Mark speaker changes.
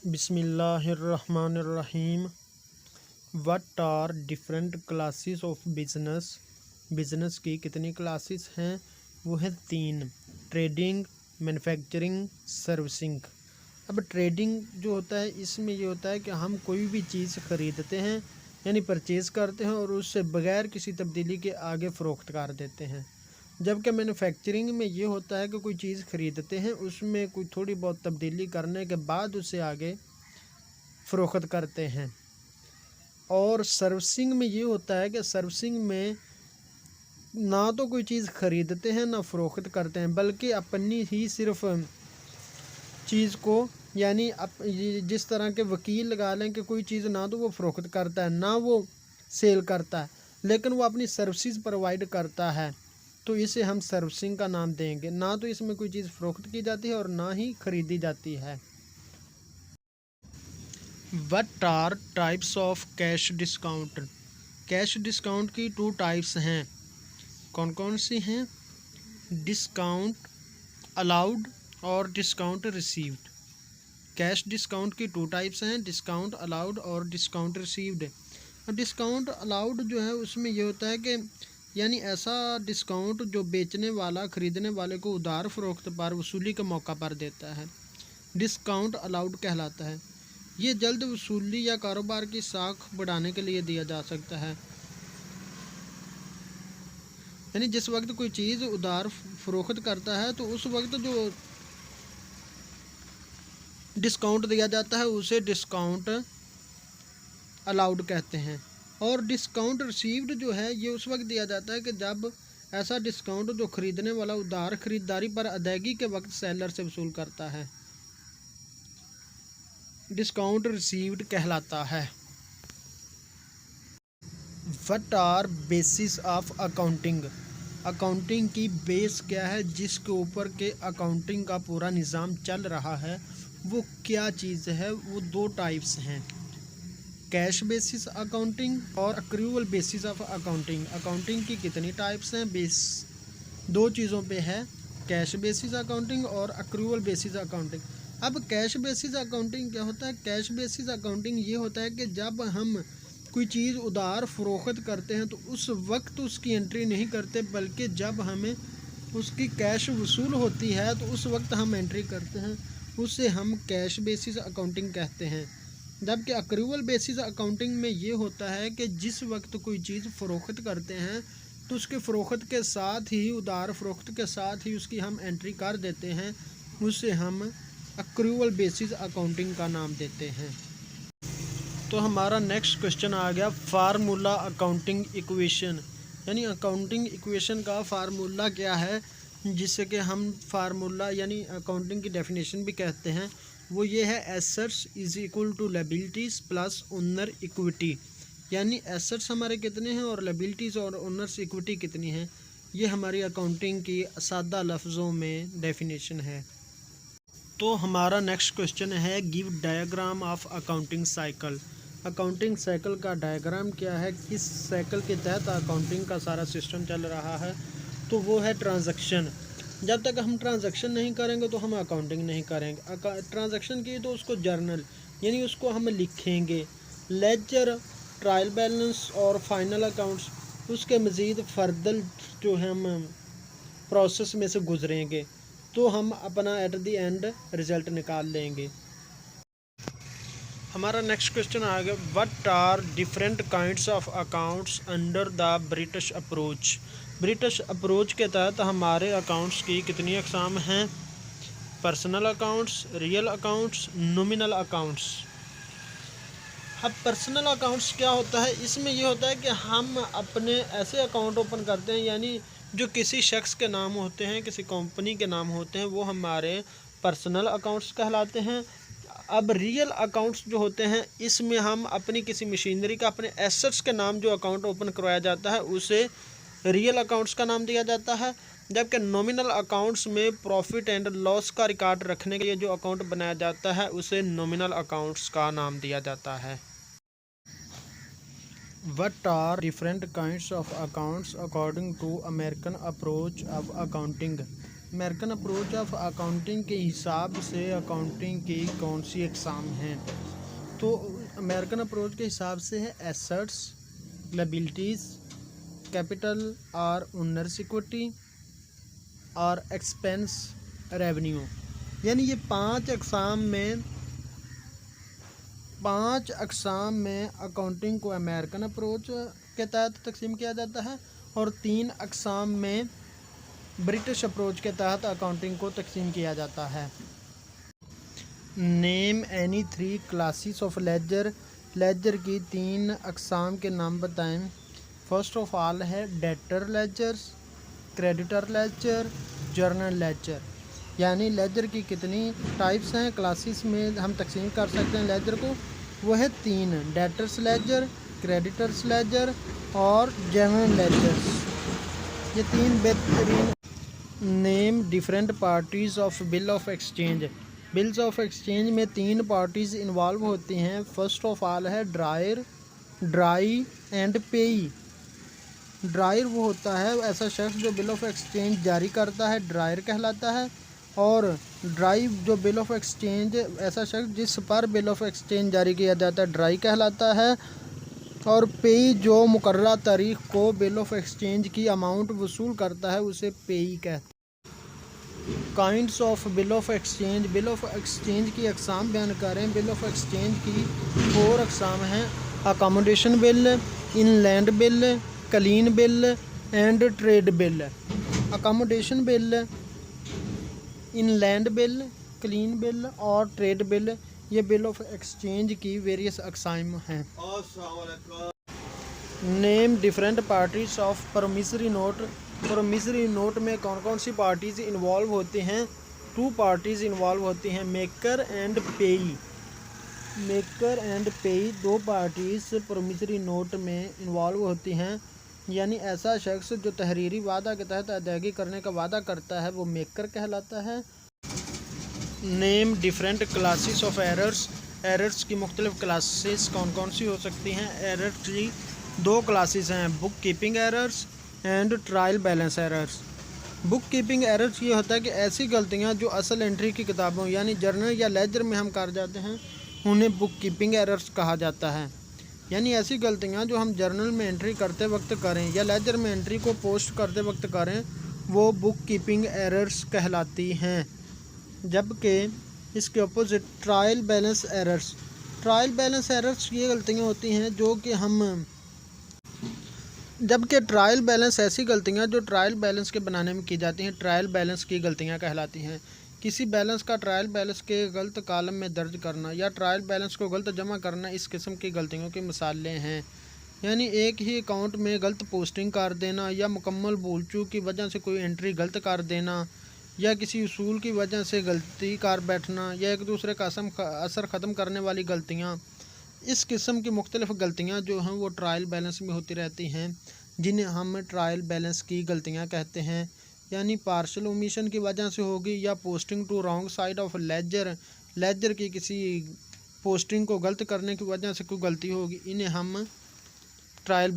Speaker 1: बिस्मिल्लाहिर्रहमानिर्रहीम। What are different classes of business. Business की कितनी क्लासेस हैं? वो है 3। Trading, manufacturing, servicing. अब ट्रेडिंग जो होता है इसमें ये होता है कि हम कोई भी चीज़ ख़रीदते हैं यानी परचेज़ करते हैं और उससे बग़ैर किसी तब्दीली के आगे फ़रोख्त कर देते हैं। जबकि मैन्युफैक्चरिंग में ये होता है कि कोई चीज़ ख़रीदते हैं उसमें कोई थोड़ी बहुत तब्दीली करने के बाद उसे आगे फ़रोख्त करते हैं। और सर्विसिंग में ये होता है कि सर्विसिंग में ना तो कोई चीज़ ख़रीदते हैं ना फ़रोख्त करते हैं, बल्कि अपनी ही सिर्फ चीज़ को यानी जिस तरह के वकील लगा लें कि कोई चीज़ ना तो वो फ़रोख्त करता है ना वो सेल करता है, लेकिन वो अपनी सर्विसेज प्रोवाइड करता है, तो इसे हम सर्विसिंग का नाम देंगे। ना तो इसमें कोई चीज़ फ़रोख्त की जाती है और ना ही ख़रीदी जाती है। What are types of cash discount. Cash discount की 2 टाइप्स हैं। कौन कौन सी हैं? डिस्काउंट अलाउड और डिस्काउंट रिसीव्ड। कैश डिस्काउंट की 2 टाइप्स हैं, डिस्काउंट अलाउड और डिस्काउंट रिसीव्ड। डिस्काउंट अलाउड जो है उसमें यह होता है कि यानी ऐसा डिस्काउंट जो बेचने वाला ख़रीदने वाले को उधार फ़रोख्त पर वसूली के मौका पर देता है, डिस्काउंट अलाउड कहलाता है। ये जल्द वसूली या कारोबार की साख बढ़ाने के लिए दिया जा सकता है। यानी जिस वक्त कोई चीज़ उधार फ़रोख्त करता है तो उस वक्त जो डिस्काउंट दिया जाता है उसे डिस्काउंट अलाउड कहते हैं। और डिस्काउंट रिसीव्ड जो है ये उस वक्त दिया जाता है कि जब ऐसा डिस्काउंट जो ख़रीदने वाला उधार ख़रीदारी पर अदायगी के वक्त सेलर से वसूल करता है, डिस्काउंट रिसीव्ड कहलाता है। What are basis of accounting. Accounting की बेस क्या है जिसके ऊपर के अकाउंटिंग का पूरा निज़ाम चल रहा है, वो क्या चीज़ है? वो 2 टाइप्स हैं, कैश बेसिस अकाउंटिंग और accrual basis of accounting. Accounting की कितनी टाइप्स हैं? बेस 2 चीज़ों पे है, कैश बेसिस अकाउंटिंग और अक्रूवल बेसिस अकाउंटिंग। अब कैश बेसिस अकाउंटिंग क्या होता है? कैश बेसिस अकाउंटिंग ये होता है कि जब हम कोई चीज़ उधार फ़रोख्त करते हैं तो उस वक्त उसकी एंट्री नहीं करते, बल्कि जब हमें उसकी कैश वसूल होती है तो उस वक्त हम एंट्री करते हैं, उसे हम कैश बेसिस अकाउंटिंग कहते हैं। जबकि अक्रूवल बेसिस अकाउंटिंग में ये होता है कि जिस वक्त कोई चीज़ फ़रोख्त करते हैं तो उसके फ़रोख्त के साथ ही उधार फ़रोख्त के साथ ही उसकी हम एंट्री कर देते हैं, उसे हम अक्रूवल बेसिस अकाउंटिंग का नाम देते हैं। तो हमारा नेक्स्ट क्वेश्चन आ गया फार्मूला अकाउंटिंग इक्वेशन। यानी अकाउंटिंग इक्वेशन का फार्मूला क्या है, जिससे कि हम फार्मूला यानी अकाउंटिंग की डेफिनेशन भी कहते हैं, वो ये है assets is equal to liabilities plus owner equity. यानी एसेट्स हमारे कितने हैं और लायबिलिटीज़ और ओनर्स इक्विटी कितनी है, ये हमारी अकाउंटिंग की सादा लफ्ज़ों में डेफिनेशन है। तो हमारा नेक्स्ट क्वेश्चन है give diagram of accounting cycle. Accounting cycle का डायग्राम क्या है, किस साइकिल के तहत अकाउंटिंग का सारा सिस्टम चल रहा है? तो वो है ट्रांजैक्शन। जब तक हम ट्रांजैक्शन नहीं करेंगे तो हम अकाउंटिंग नहीं करेंगे। ट्रांजैक्शन की तो उसको जर्नल यानी उसको हम लिखेंगे, लेजर, ट्रायल बैलेंस और फाइनल अकाउंट्स, उसके मज़ीद फर्दर जो हम प्रोसेस में से गुजरेंगे तो हम अपना एट द एंड रिज़ल्ट निकाल लेंगे। हमारा नेक्स्ट क्वेश्चन आ गया what are different kinds of accounts under the British approach. British approach के तहत हमारे अकाउंट्स की कितनी अक़साम हैं? Personal accounts, real accounts, nominal accounts. अब पर्सनल अकाउंट्स क्या होता है? इसमें ये होता है कि हम अपने ऐसे अकाउंट ओपन करते हैं यानी जो किसी शख्स के नाम होते हैं, किसी कंपनी के नाम होते हैं, वो हमारे पर्सनल अकाउंट्स कहलाते हैं। अब रियल अकाउंट्स जो होते हैं इसमें हम अपनी किसी मशीनरी का अपने एसेट्स के नाम जो अकाउंट ओपन करवाया जाता है उसे रियल अकाउंट्स का नाम दिया जाता है। जबकि नॉमिनल अकाउंट्स में प्रॉफिट एंड लॉस का रिकॉर्ड रखने के लिए जो अकाउंट बनाया जाता है उसे नॉमिनल अकाउंट्स का नाम दिया जाता है। What are different kinds of accounts according to American approach of accounting? American approach of accounting के हिसाब से अकाउंटिंग की कौन सी अक़साम हैं? तो अमेरिकन अप्रोच के हिसाब से है एसेट्स, लायबिलिटीज़, कैपिटल और ओनर्स इक्विटी और एक्सपेंस रेवेन्यू। यानी ये पांच अक़साम में अकाउंटिंग को अमेरिकन अप्रोच के तहत तकसीम किया जाता है और 3 अक़साम में ब्रिटिश अप्रोच के तहत अकाउंटिंग को तकसीम किया जाता है। Name any 3 classes of ledger. Ledger की 3 अक़साम के नाम बताएं। फर्स्ट ऑफ ऑल है debtor ledgers, creditor ledger, journal ledger. यानी लेजर की कितनी टाइप्स हैं, क्लासेस में हम तकसीम कर सकते हैं लेजर को, वो है 3, डेटर्स लेजर, क्रेडिटर्स लेजर और जर्नल लेजर्स। ये 3 बेहतरीन। Name different parties of bill of exchange. Bills of exchange में 3 पार्टीज़ इन्वॉल्व होती हैं। फर्स्ट ऑफ ऑल है ड्राई एंड पेई। ड्रायर वो होता है ऐसा शख्स जो बिल ऑफ एक्सचेंज जारी करता है, ड्रायर कहलाता है। और ड्राई जो बिल ऑफ एक्सचेंज ऐसा शख्स जिस पर बिल ऑफ एक्सचेंज जारी किया जाता है, ड्राई कहलाता है। और पेई जो मुकर्ररा तारीख को बिल ऑफ एक्सचेंज की अमाउंट वसूल करता है, उसे पेई कहते हैं। Kinds of bill of exchange. Bill of exchange की अक़साम बयान करें। बिल ऑफ एक्सचेंज की 4 अक़साम हैं। Accommodation bill, inland bill, clean bill and trade bill. Accommodation bill, inland bill, clean bill और ट्रेड बिल, ये बिल ऑफ एक्सचेंज की various अक़साम हैं। Name different parties of promissory note. Promissory note में कौन कौन सी parties involve होती हैं? 2 parties involve होती हैं, मेकर एंड पेई। मेकर एंड पेई 2 पार्टीज़ प्रॉमिसरी नोट में इन्वॉल्व होती हैं। यानी ऐसा शख्स जो तहरीरी वादा के तहत अदायगी करने का वादा करता है, वो मेकर कहलाता है। Name different classes of errors. Errors की मुख्तलिफ क्लासेस कौन कौन सी हो सकती हैं? एरर्स की 2 क्लासेस हैं, book keeping errors and trial balance errors. Book keeping errors ये होता है कि ऐसी गलतियाँ जो असल एंट्री की किताबों यानी जर्नल या लेजर में हम कर जाते हैं, उन्हें बुक कीपिंग एरर्स कहा जाता है। यानी ऐसी गलतियाँ जो हम जर्नल में एंट्री करते वक्त करें या लेजर में एंट्री को पोस्ट करते वक्त करें, वो बुक कीपिंग एरर्स कहलाती हैं। जबकि इसके opposite trial balance errors. Trial balance errors ये गलतियाँ होती हैं जो कि जबकि ट्रायल बैलेंस ऐसी गलतियाँ जो ट्रायल बैलेंस के बनाने में की जाती हैं, ट्रायल बैलेंस की गलतियाँ कहलाती हैं। किसी बैलेंस का ट्रायल बैलेंस के गलत कॉलम में दर्ज करना या ट्रायल बैलेंस को गलत जमा करना इस किस्म की गलतियों की मिसालें हैं। यानी एक ही अकाउंट में गलत पोस्टिंग कर देना या मुकम्मल भूल चूक की वजह से कोई एंट्री गलत कर देना या किसी उसूल की वजह से गलती कर बैठना या एक दूसरे का असर ख़त्म करने वाली गलतियाँ। इस किस्म की मुख्तलिफ गलतियाँ जो हैं वो ट्रायल बैलेंस में होती रहती हैं, जिन्हें हम ट्रायल बैलेंस की गलतियाँ कहते हैं। यानी पार्शल ओमिशन की वजह से होगी या posting to wrong side of ledger की किसी पोस्टिंग को गलत करने की वजह से कोई गलती होगी, इन्हें हम ट्रायल